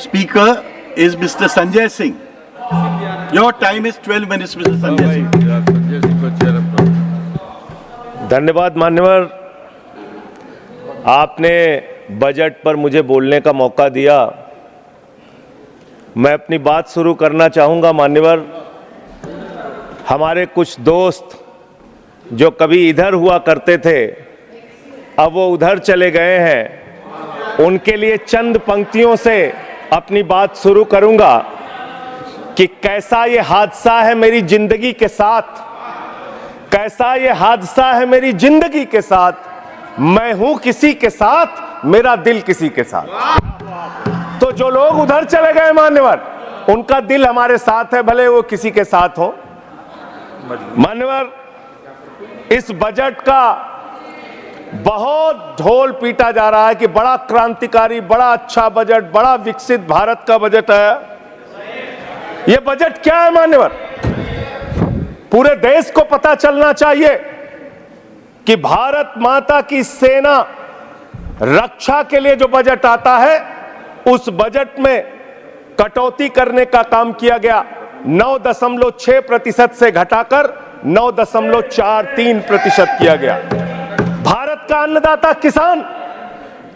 speaker is Mr. Sanjay Singh. Your time is 12 minutes, Mr. Sanjay Singh. धन्यवाद मान्यवर, आपने budget पर मुझे बोलने का मौका दिया। मैं अपनी बात शुरू करना चाहूँगा। मान्यवर, हमारे कुछ दोस्त जो कभी इधर हुआ करते थे, अब वो उधर चले गए हैं, उनके लिए चंद पंक्तियों से अपनी बात शुरू करूँगा कि कैसा ये हादसा है मेरी जिंदगी के साथ, कैसा ये हादसा है मेरी जिंदगी के साथ, मैं हूं किसी के साथ, मेरा दिल किसी के साथ। तो जो लोग उधर चले गए मान्यवर, उनका दिल हमारे साथ है, भले वो किसी के साथ हो। मान्यवर, इस बजट का बहुत ढोल पीटा जा रहा है कि बड़ा क्रांतिकारी, बड़ा अच्छा बजट, बड़ा विकसित भारत का बजट है। यह बजट क्या है मान्यवर? पूरे देश को पता चलना चाहिए कि भारत माता की सेना रक्षा के लिए जो बजट आता है, उस बजट में कटौती करने का काम किया गया। 9.6% से घटाकर 9.43% किया गया। भारत का अन्नदाता किसान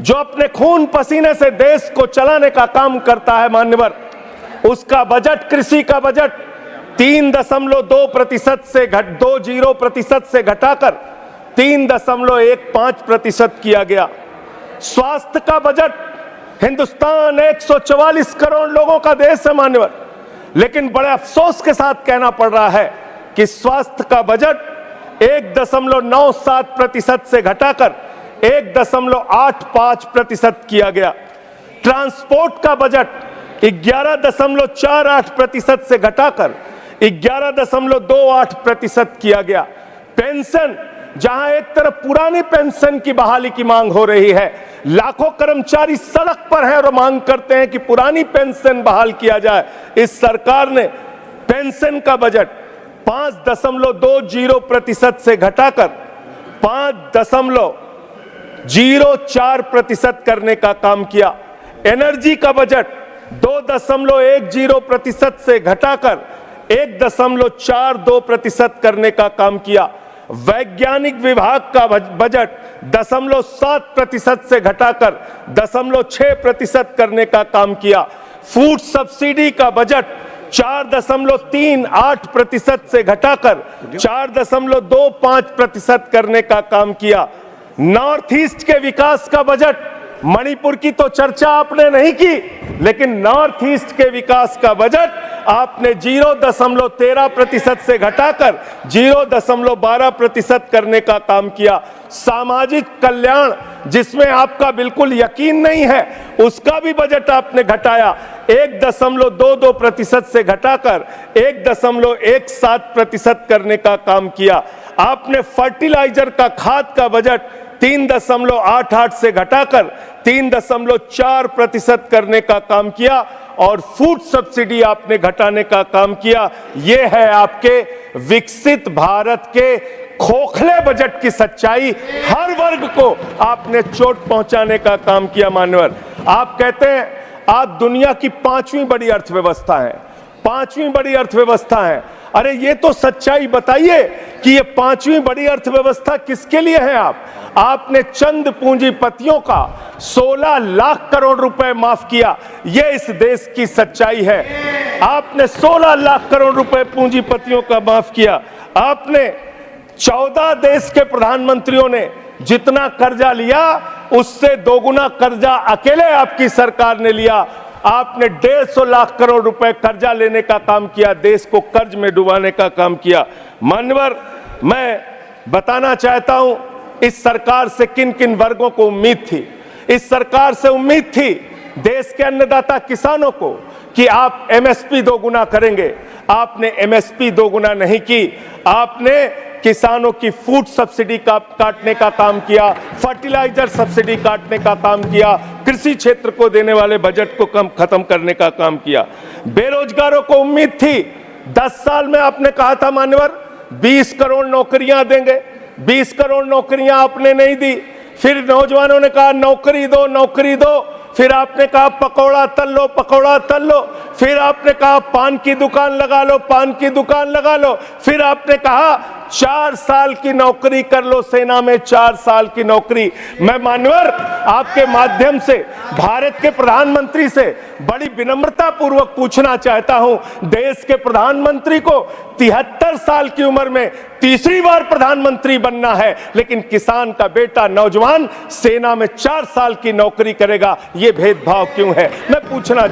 जो अपने खून पसीने से देश को चलाने का काम करता है मान्यवर, उसका बजट, कृषि का बजट 3.2% से 20% से घटाकर 3.15% किया गया। स्वास्थ्य का बजट, हिंदुस्तान 144 करोड़ लोगों का देश है मान्यवर, लेकिन बड़े अफसोस के साथ कहना पड़ रहा है कि स्वास्थ्य का बजट 1.97% से घटाकर 1.85% किया गया। ट्रांसपोर्ट का बजट 11.48% से घटाकर 11.28% किया गया। पेंशन, जहां एक तरफ पुरानी पेंशन की बहाली की मांग हो रही है, लाखों कर्मचारी सड़क पर हैं और मांग करते हैं कि पुरानी पेंशन बहाल किया जाए, इस सरकार ने पेंशन का बजट 5.20% से घटाकर 5.04% करने का काम किया। एनर्जी का बजट 2.10% से घटाकर 1.42% करने का काम किया। वैज्ञानिक विभाग का बजट 0.7% से घटाकर 0.6% करने का काम किया। फूड सब्सिडी का बजट 4.38% से घटाकर 4.25% करने का काम किया। नॉर्थ ईस्ट के विकास का बजट, मणिपुर की तो चर्चा आपने नहीं की, लेकिन नॉर्थ ईस्ट के विकास का बजट आपने 0.13% से घटाकर 0.12% करने का काम किया। सामाजिक कल्याण, जिसमें आपका बिल्कुल यकीन नहीं है, उसका भी बजट आपने घटाया। 1.22% से घटाकर 1.17% करने का काम किया। आपने फर्टिलाइजर का, खाद का बजट 3.88 से घटाकर 3.4% करने का काम किया और फूड सब्सिडी आपने घटाने का काम किया। यह है आपके विकसित भारत के खोखले बजट की सच्चाई। हर वर्ग को आपने चोट पहुंचाने का काम किया मान्यवर। आप कहते हैं आप दुनिया की 5वीं बड़ी अर्थव्यवस्था है, 5वीं बड़ी अर्थव्यवस्था है। अरे ये तो सच्चाई बताइए कि ये 5वीं बड़ी अर्थव्यवस्था किसके लिए है? आपने चंद पूंजीपतियों का 16 लाख करोड़ रुपए माफ किया। ये इस देश की सच्चाई है। आपने 16 लाख करोड़ रुपए पूंजीपतियों का माफ किया। आपने 14 देश के प्रधानमंत्रियों ने जितना कर्जा लिया, उससे दोगुना कर्जा अकेले आपकी सरकार ने लिया। आपने 150 लाख करोड़ रुपए कर्जा लेने का काम किया, देश को कर्ज में डुबाने का काम किया। मान्यवर, मैं बताना चाहता हूं इस सरकार से किन किन वर्गों को उम्मीद थी। इस सरकार से उम्मीद थी देश के अन्नदाता किसानों को कि आप एमएसपी दोगुना करेंगे। आपने एमएसपी दोगुना नहीं की। आपने किसानों की फूड सब्सिडी का काटने का काम किया, फर्टिलाइजर सब्सिडी काटने का काम किया, कृषि क्षेत्र को देने वाले बजट को खत्म करने का काम किया। बेरोजगारों को उम्मीद थी, 10 साल में आपने कहा था मान्यवर 20 करोड़ नौकरियां देंगे। 20 करोड़ नौकरियां आपने नहीं दी। फिर नौजवानों ने कहा नौकरी दो, नौकरी दो। फिर आपने कहा पकौड़ा तल लो, पकौड़ा तल लो, फिर आपने कहा पान की दुकान लगा लो, पान की दुकान लगा लो, फिर आपने कहा 4 साल की नौकरी कर लो सेना में, 4 साल की नौकरी। मैं मान्यवर आपके माध्यम से भारत के प्रधानमंत्री से बड़ी विनम्रता पूर्वक पूछना चाहता हूं, देश के प्रधानमंत्री को 73 साल की उम्र में तीसरी बार प्रधानमंत्री बनना है, लेकिन किसान का बेटा नौजवान सेना में 4 साल की नौकरी करेगा, यह भेदभाव क्यों है? मैं पूछना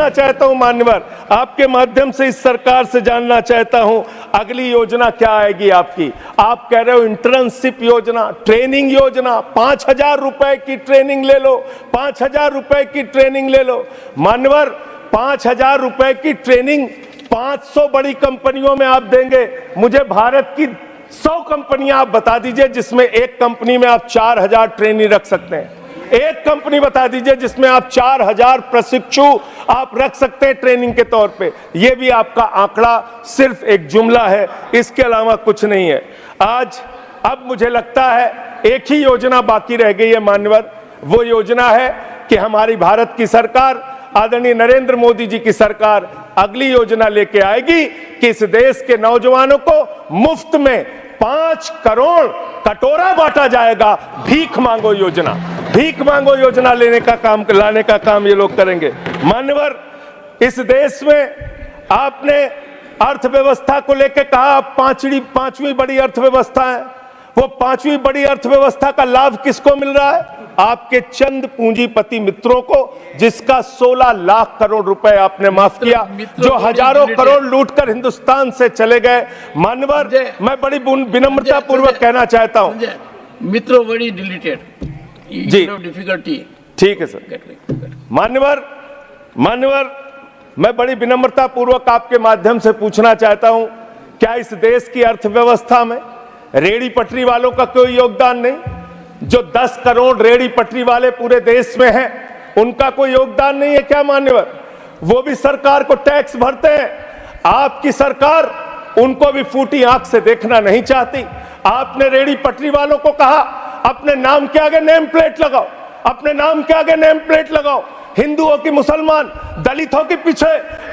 चाहता हूं मान्यवर, आपके माध्यम से इस सरकार से जानना चाहता हूं, अगली योजना क्या आएगी आपकी? आप कह रहे हो इंटर्नशिप योजना, ट्रेनिंग योजना, 5,000 रुपए की ट्रेनिंग ले लो, 5,000 रुपए की ट्रेनिंग ले लो। मान्यवर 5,000 रुपए की ट्रेनिंग 500 बड़ी कंपनियों में आप देंगे, मुझे भारत की 100 कंपनियां आप बता दीजिए जिसमें एक कंपनी में आप 4,000 ट्रेनी रख सकते हैं। एक कंपनी बता दीजिए जिसमें आप 4,000 प्रशिक्षु आप रख सकते हैं ट्रेनिंग के तौर पे। यह भी आपका आंकड़ा सिर्फ एक जुमला है, इसके अलावा कुछ नहीं है। अब मुझे लगता है एक ही योजना बाकी रह गई है मान्यवर, वो योजना है कि हमारी भारत की सरकार, आदरणीय नरेंद्र मोदी जी की सरकार अगली योजना लेके आएगी कि इस देश के नौजवानों को मुफ्त में 5 करोड़ कटोरा बांटा जाएगा। भीख मांगो योजना, भीख मांगो योजना लाने का काम ये लोग करेंगे। मान्यवर इस देश में आपने अर्थव्यवस्था को लेकर कहा पांचवी बड़ी अर्थव्यवस्था है, वो 5वीं बड़ी अर्थव्यवस्था का लाभ किसको मिल रहा है? आपके चंद पूंजीपति मित्रों को, जिसका 16 लाख करोड़ रुपए आपने माफ किया, जो हजारों करोड़ लूटकर हिंदुस्तान से चले गए। मान्यवर मैं बड़ी विनम्रता पूर्वक कहना चाहता हूं, मित्रों बड़ी डिलीटेड जी, डिफिकल्टी। ठीक है सर। मान्यवर मैं बड़ी विनम्रता पूर्वक आपके माध्यम से पूछना चाहता हूं, क्या इस देश की अर्थव्यवस्था में रेड़ी पटरी वालों का कोई योगदान नहीं? जो 10 करोड़ रेड़ी पटरी वाले पूरे देश में हैं, उनका कोई योगदान नहीं है क्या मान्यवर? वो भी सरकार को टैक्स भरते हैं। आपकी सरकार उनको भी फूटी आंख से देखना नहीं चाहती। आपने रेड़ी पटरी वालों को कहा अपने नाम के आगे नेम प्लेट लगाओ, अपने नाम के आगे नेम प्लेट लगाओ। हिंदुओं की, मुसलमान, दलितों के पीछे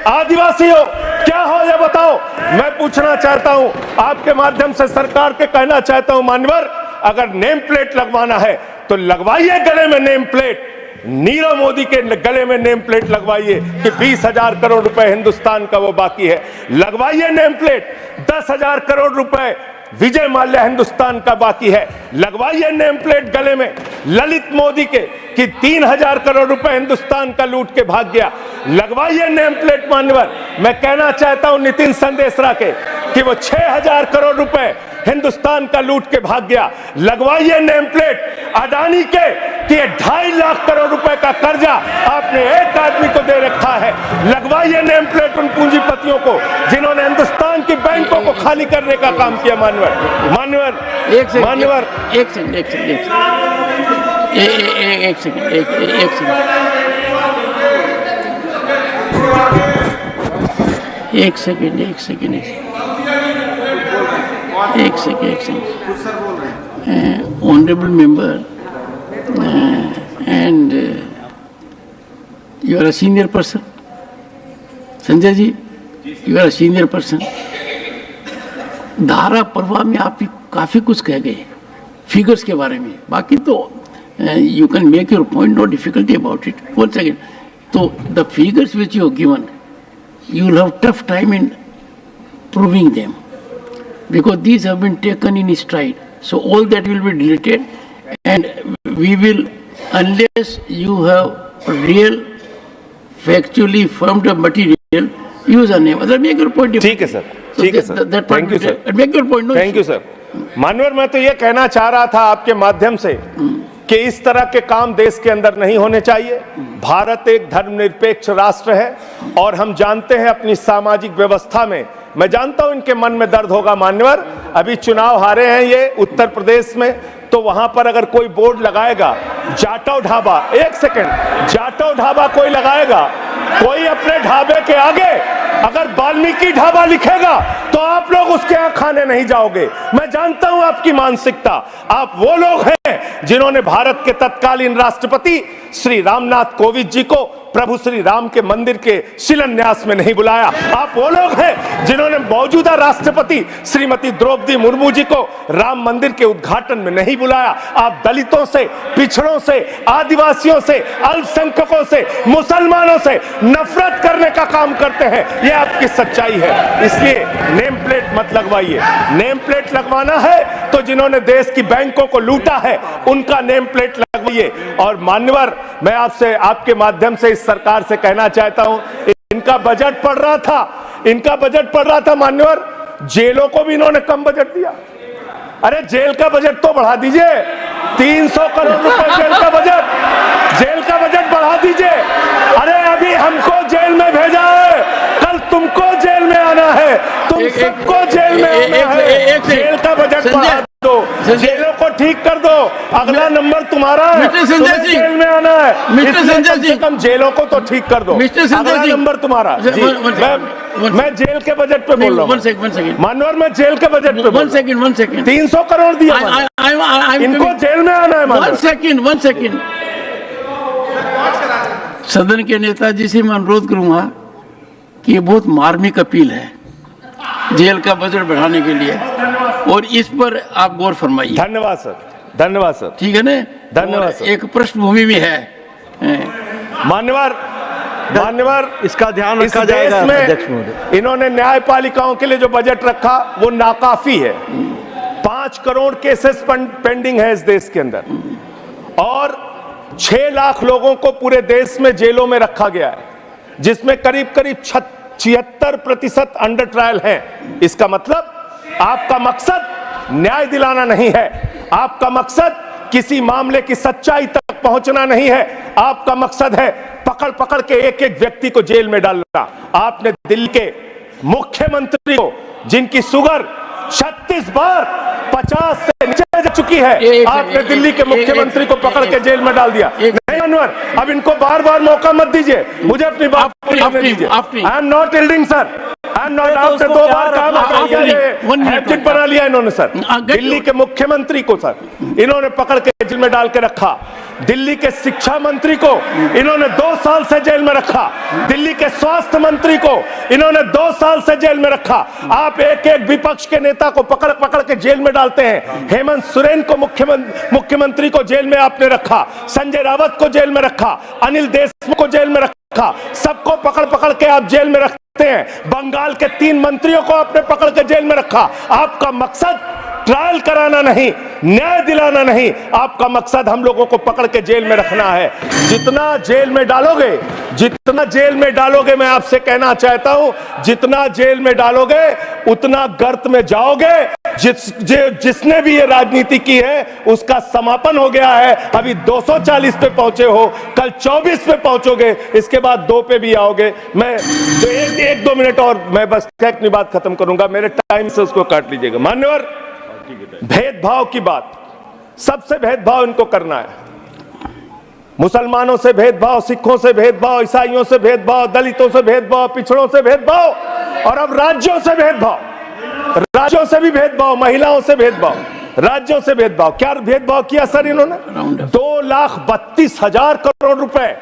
आदिवासी हो, क्या हो ये बताओ। मैं पूछना चाहता हूं, आपके माध्यम से सरकार के कहना चाहता हूं मान्यवर, अगर नेम प्लेट लगवाना है तो लगवाइए गले में नेम प्लेट, नीरव मोदी के गले में नेम प्लेट लगवाइए कि 20,000 करोड़ रुपए हिंदुस्तान का वो बाकी है, लगवाइए नेम प्लेट। 10,000 करोड़ रुपए विजय माल्या हिंदुस्तान का बाकी है, लगवाइए नेम प्लेट गले में। ललित मोदी के कि 3,000 करोड़ रुपए हिंदुस्तान का लूट के भाग गया, लगवाइए नेम प्लेट मान्यवर। मैं कहना चाहता हूं नितिन संदेशरा के कि वो 6,000 करोड़ रुपए हिंदुस्तान का लूट के भाग गया, लगवाइए नेम प्लेट। अडानी के कि 2.5 लाख करोड़ रुपए का कर्जा आपने एक आदमी को दे रखा है, लगवाइए नेम प्लेट उन पूंजीपतियों को जिन्होंने हिंदुस्तान की बैंकों को खाली करने का काम किया। मान्यवर एक second honorable member and you are a senior person, Sanjay ji, you are a senior person। धारा प्रवाह में आप काफी कुछ कह गए फिगर्स के बारे में, बाकी तो you can make your point, no difficulty about it। One second, तो the figures which you have given, you will have tough time in proving them, because these have been taken in stride. So all that will be deleted, and we will, unless you have real, factually firmed up material, use a name. Other make your point. ठीक है sir, ठीक है sir, thank you sir, make your point. Thank you sir. मानवर मैं तो ये कहना चाह रहा था आपके माध्यम से कि इस तरह के काम देश के अंदर नहीं होने चाहिए। भारत एक धर्मनिरपेक्ष राष्ट्र है और हम जानते हैं अपनी सामाजिक व्यवस्था में, मैं जानता हूं इनके मन में दर्द होगा मान्यवर, अभी चुनाव हारे हैं ये उत्तर प्रदेश में, तो वहां पर अगर कोई बोर्ड लगाएगा जाटव ढाबा, एक सेकंड, जाटव ढाबा कोई लगाएगा, कोई अपने ढाबे के आगे अगर वाल्मीकि ढाबा लिखेगा तो तो आप लोग उसके यहाँ खाने नहीं जाओगे। मैं जानता हूं आपकी मानसिकता। आप वो लोग हैं जिन्होंने भारत के तत्कालीन राष्ट्रपति श्री रामनाथ कोविंद जी को प्रभु श्री राम के मंदिर के शिलान्यास में नहीं बुलाया। आप वो लोग हैं जिन्होंने मौजूदा राष्ट्रपति श्रीमती द्रौपदी मुर्मू जी को राम मंदिर के उद्घाटन में नहीं बुलाया। आप दलितों से, पिछड़ों से, आदिवासियों से, अल्पसंख्यकों से, मुसलमानों से नफरत करने का काम करते हैं। यह आपकी सच्चाई है। इसलिए नेम प्लेट मत लगवाइए। नेम प्लेट लगवाना है तो जिन्होंने देश की बैंकों को लूटा है उनका नेम प्लेट लगवाइए। और मान्यवर, मैं आपसे, आपके माध्यम से इस सरकार से कहना चाहता हूं, इनका बजट पढ़ रहा था मान्यवर, जेलों को भी इन्होंने कम बजट दिया। अरे जेल का बजट तो बढ़ा दीजिए, 300 करोड़ रुपए जेल का बजट बढ़ा दीजिए। अरे अभी हमको जेल में भेजा है, कल तुमको जेल में आना है, तुम सबको जेल में आना है। जेल का बजट बढ़ा दो, जेलों को ठीक कर दो, अगला नंबर तुम्हारा है, तुम्हें जेल में आना है। इसलिए कम से कम जेलों को तो ठीक कर दो, अगला नंबर तुम्हारा। मैं जेल के बजट पे बोल रहा हूँ मानवर, मैं जेल के बजट पे 1 सेकंड 300 करोड़ दिया, इनको जेल में आना है। 1 सेकंड सदन के नेताजी से मैं अनुरोध करूंगा कि ये बहुत मार्मिक अपील है जेल का बजट बढ़ाने के लिए, और इस पर आप गौर फरमाइए। धन्यवाद सर, धन्यवाद सर। ठीक है ना, धन्यवाद सर। एक पृष्ठभूमि भी है मान्यवर, इसका ध्यान इस रखा देश जाएगा। में इन्होंने न्यायपालिकाओं के लिए जो बजट रखा वो नाकाफी है। 5 करोड़ केसेस पेंडिंग है इस देश के अंदर, और 6 लाख लोगों को पूरे देश में जेलों में रखा गया है, जिसमें करीब 76% अंडर ट्रायल है। इसका मतलब आपका मकसद न्याय दिलाना नहीं है, आपका मकसद किसी मामले की सच्चाई तक पहुंचना नहीं है, आपका मकसद है पकड़ पकड़ के एक एक व्यक्ति को जेल में डालना। आपने दिल्ली के मुख्यमंत्री को, जिनकी शुगर 36 बार 50 से नीचे जा चुकी है, आपने दिल्ली के मुख्यमंत्री को पकड़ के जेल में डाल दिया। नहीं अनवर, अब इनको बार बार मौका मत दीजिए, मुझे अपनी बात पूरी करने दीजिए। I am not yielding sir, I am not. आपने 2 बार कहा, हैट्रिक बना लिया इन्होंने सर। दिल्ली के मुख्यमंत्री को सर इन्होंने पकड़ के जेल में डाल के रखा। दिल्ली के शिक्षा मंत्री को इन्होंने 2 साल से जेल में रखा। दिल्ली के स्वास्थ्य मंत्री को इन्होंने 2 साल से जेल में रखा। आप एक एक विपक्ष के नेता को पकड़ पकड़ के जेल में डालते हैं। हेमंत सोरेन को मुख्यमंत्री को जेल में आपने रखा, संजय रावत को जेल में रखा, अनिल देशमुख को जेल में रखा, सबको पकड़ पकड़ के आप जेल में रखते हैं। बंगाल के 3 मंत्रियों को आपने पकड़ के जेल में रखा। आपका मकसद ट्रायल कराना नहीं, न्याय दिलाना नहीं, आपका मकसद हम लोगों को पकड़ के जेल में रखना है। जितना जेल में डालोगे, मैं आपसे कहना चाहता हूं, जितना जेल में डालोगे उतना गर्त में जाओगे। जिसने भी ये राजनीति की है उसका समापन हो गया है। अभी 240 पे पहुंचे हो, कल 24 पे पहुंचोगे, इसके बाद 2 पे भी आओगे। मैं तो 1-2 मिनट और मैं बस अपनी बात खत्म करूंगा, मेरे टाइम से उसको काट लीजिएगा। मान्यवर, भेदभाव की बात, सबसे भेदभाव इनको करना है। मुसलमानों से भेदभाव, सिखों से भेदभाव, ईसाइयों से भेदभाव, दलितों से भेदभाव, पिछड़ों से भेदभाव, और अब राज्यों से भेदभाव, राज्यों से भी भेदभाव, महिलाओं से भेदभाव, राज्यों से भेदभाव। क्या भेदभाव किया सर इन्होंने? 2,32,000 करोड़ रुपए,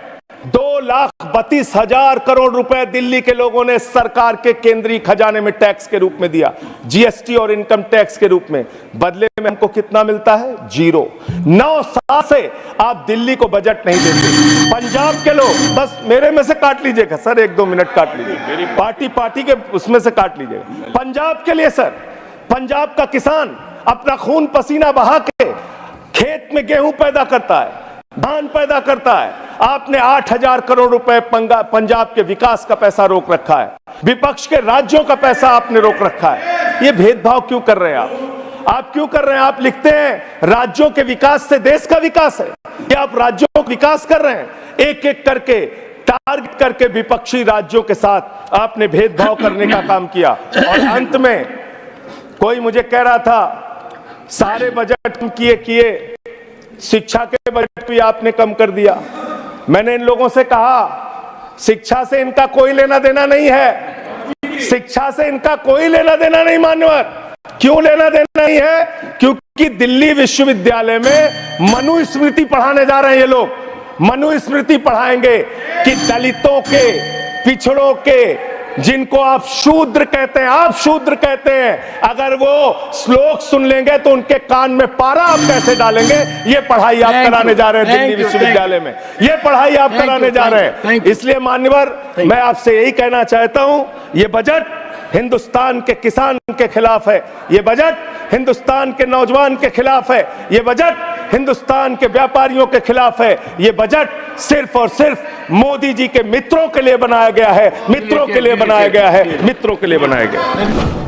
2,32,000 करोड़ रुपए दिल्ली के लोगों ने सरकार के केंद्रीय खजाने में टैक्स के रूप में दिया, जीएसटी और इनकम टैक्स के रूप में। बदले में हमको कितना मिलता है? 0। 9 साल से आप दिल्ली को बजट नहीं देते। पंजाब के लोग, बस मेरे में से काट लीजिएगा सर, 1-2 मिनट काट लीजिएगा, मेरी पार्टी के उसमें से काट लीजिएगा। पंजाब के लिए सर, पंजाब का किसान अपना खून पसीना बहा के खेत में गेहूं पैदा करता है, धान पैदा करता है। आपने 8,000 करोड़ रुपए पंजाब के विकास का पैसा रोक रखा है, विपक्ष के राज्यों का पैसा आपने रोक रखा है। ये भेदभाव क्यों कर रहे हैं आप क्यों कर रहे हैं? आप लिखते हैं राज्यों के विकास से देश का विकास है। क्या आप राज्यों का विकास कर रहे हैं? एक एक करके टारगेट करके विपक्षी राज्यों के साथ आपने भेदभाव करने का काम किया। और अंत में कोई मुझे कह रहा था सारे बजट किए, शिक्षा के बजट भी आपने कम कर दिया। मैंने इन लोगों से कहा शिक्षा से इनका कोई लेना देना नहीं है, शिक्षा से इनका कोई लेना देना नहीं मान्यवर। क्यों लेना देना नहीं है? क्योंकि दिल्ली विश्वविद्यालय में मनुस्मृति पढ़ाने जा रहे हैं ये लोग। मनुस्मृति पढ़ाएंगे कि दलितों के, पिछड़ों के, जिनको आप शूद्र कहते हैं, आप शूद्र कहते हैं, अगर वो श्लोक सुन लेंगे तो उनके कान में पारा आप कैसे डालेंगे? ये पढ़ाई आप कराने जा रहे हैं दिल्ली विश्वविद्यालय में, ये पढ़ाई आप कराने जा रहे हैं। इसलिए मान्यवर, मैं आपसे यही कहना चाहता हूं, ये बजट हिंदुस्तान के किसान के खिलाफ है, ये बजट हिंदुस्तान के नौजवान के खिलाफ है, ये बजट हिंदुस्तान के व्यापारियों के खिलाफ है, ये बजट सिर्फ और सिर्फ मोदी जी के मित्रों के लिए बनाया गया है, मित्रों के लिए बनाया गया है, मित्रों के लिए बनाया गया है।